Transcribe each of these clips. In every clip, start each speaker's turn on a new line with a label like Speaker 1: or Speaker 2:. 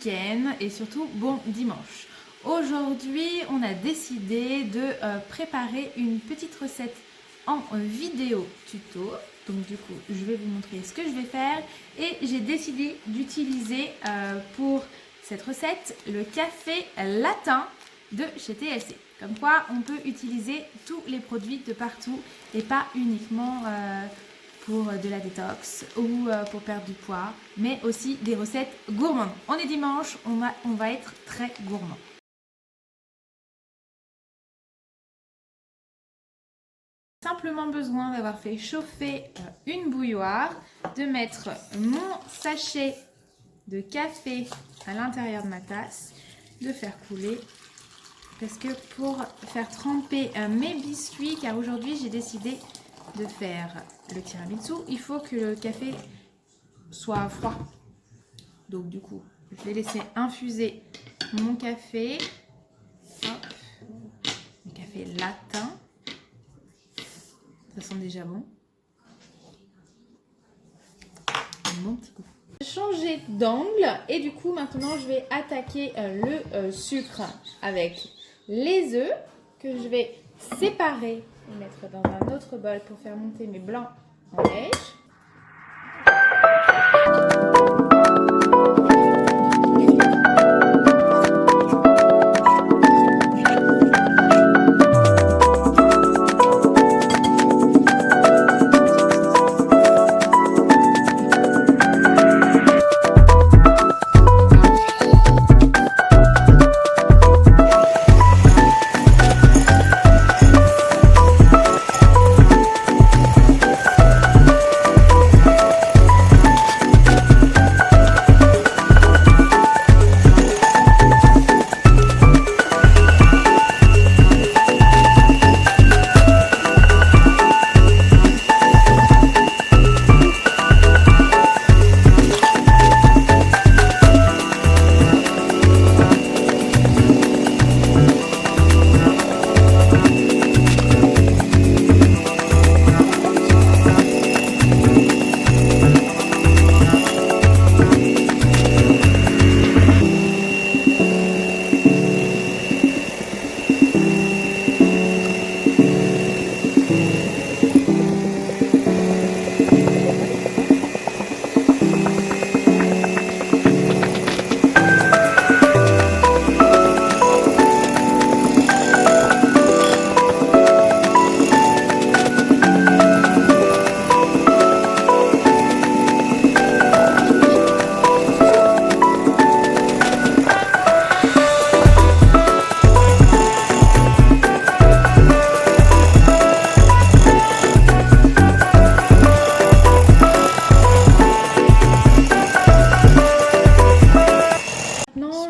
Speaker 1: week-end et surtout bon dimanche. Aujourd'hui, on a décidé de préparer une petite recette en vidéo tuto. Donc du coup, je vais vous montrer ce que je vais faire et j'ai décidé d'utiliser pour cette recette le café latin de chez TLC. Comme quoi, on peut utiliser tous les produits de partout et pas uniquement pour de la détox ou pour perdre du poids, mais aussi des recettes gourmandes. On est dimanche, on va être très gourmand. Simplement besoin d'avoir fait chauffer une bouilloire, de mettre mon sachet de café à l'intérieur de ma tasse, de faire couler. Parce que pour faire tremper mes biscuits, car aujourd'hui j'ai décidé de faire le tiramisu, il faut que le café soit froid. Donc du coup, je vais laisser infuser mon café. Hop, le café latin. Ça sent déjà bon. Un bon petit coup. Changer d'angle et du coup maintenant je vais attaquer le sucre avec les œufs que je vais séparer et mettre dans un autre bol pour faire monter mes blancs en neige.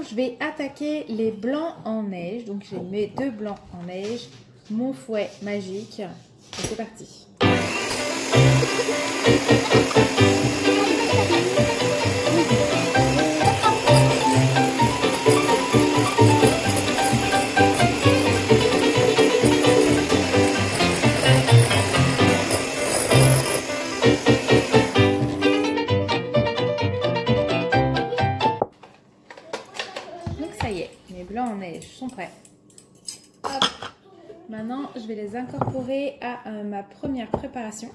Speaker 1: Je vais attaquer les blancs en neige. Donc j'ai mes deux blancs en neige, mon fouet magique. Et c'est parti. Mes blancs en neige sont prêts. Hop. Maintenant, je vais les incorporer à ma première préparation.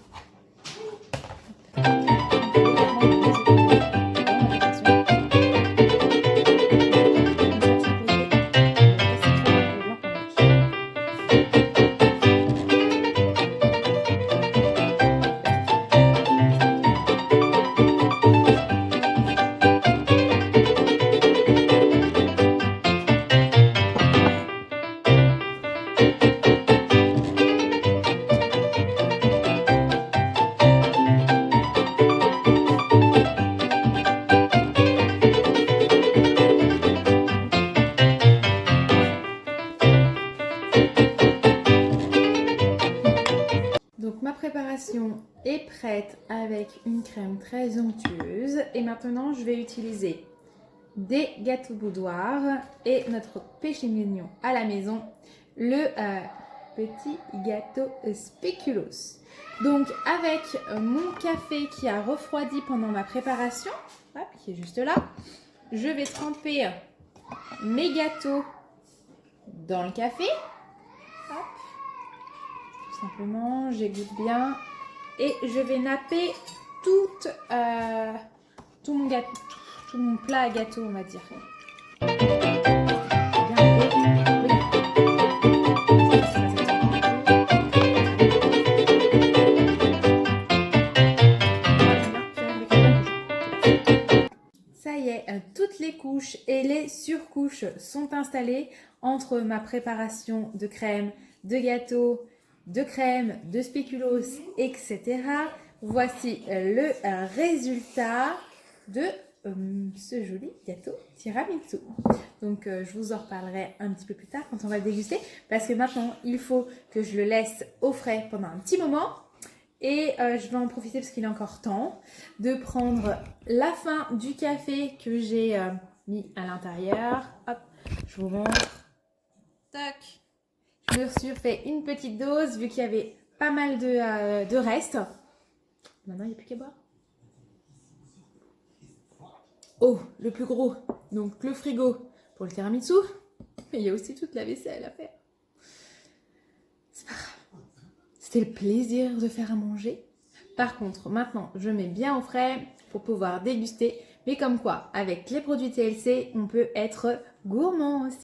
Speaker 1: Donc ma préparation est prête avec une crème très onctueuse et maintenant je vais utiliser des gâteaux boudoir et notre péché mignon à la maison, le petit gâteau spéculoos. Donc avec mon café qui a refroidi pendant ma préparation, hop, qui est juste là, je vais tremper mes gâteaux dans le café. Hop. Tout simplement, j'égoutte bien. Et je vais napper tout mon plat à gâteau, on va dire. Ça y est, toutes les couches et les surcouches sont installées entre ma préparation de crème, de gâteau, de crème, de spéculoos, etc. Voici le résultat de ce joli gâteau tiramisu. Donc je vous en reparlerai un petit peu plus tard quand on va le déguster, parce que maintenant il faut que je le laisse au frais pendant un petit moment. Et je vais en profiter parce qu'il est encore temps de prendre la fin du café que j'ai mis à l'intérieur. Hop, je vous montre. Tac. Je me suis fait une petite dose vu qu'il y avait pas mal de restes. Maintenant, il n'y a plus qu'à boire. Oh, le plus gros. Donc, le frigo pour le tiramisu. Mais il y a aussi toute la vaisselle à faire. C'est pas grave. C'était le plaisir de faire à manger. Par contre, maintenant, je mets bien au frais pour pouvoir déguster. Mais comme quoi, avec les produits TLC, on peut être gourmand aussi.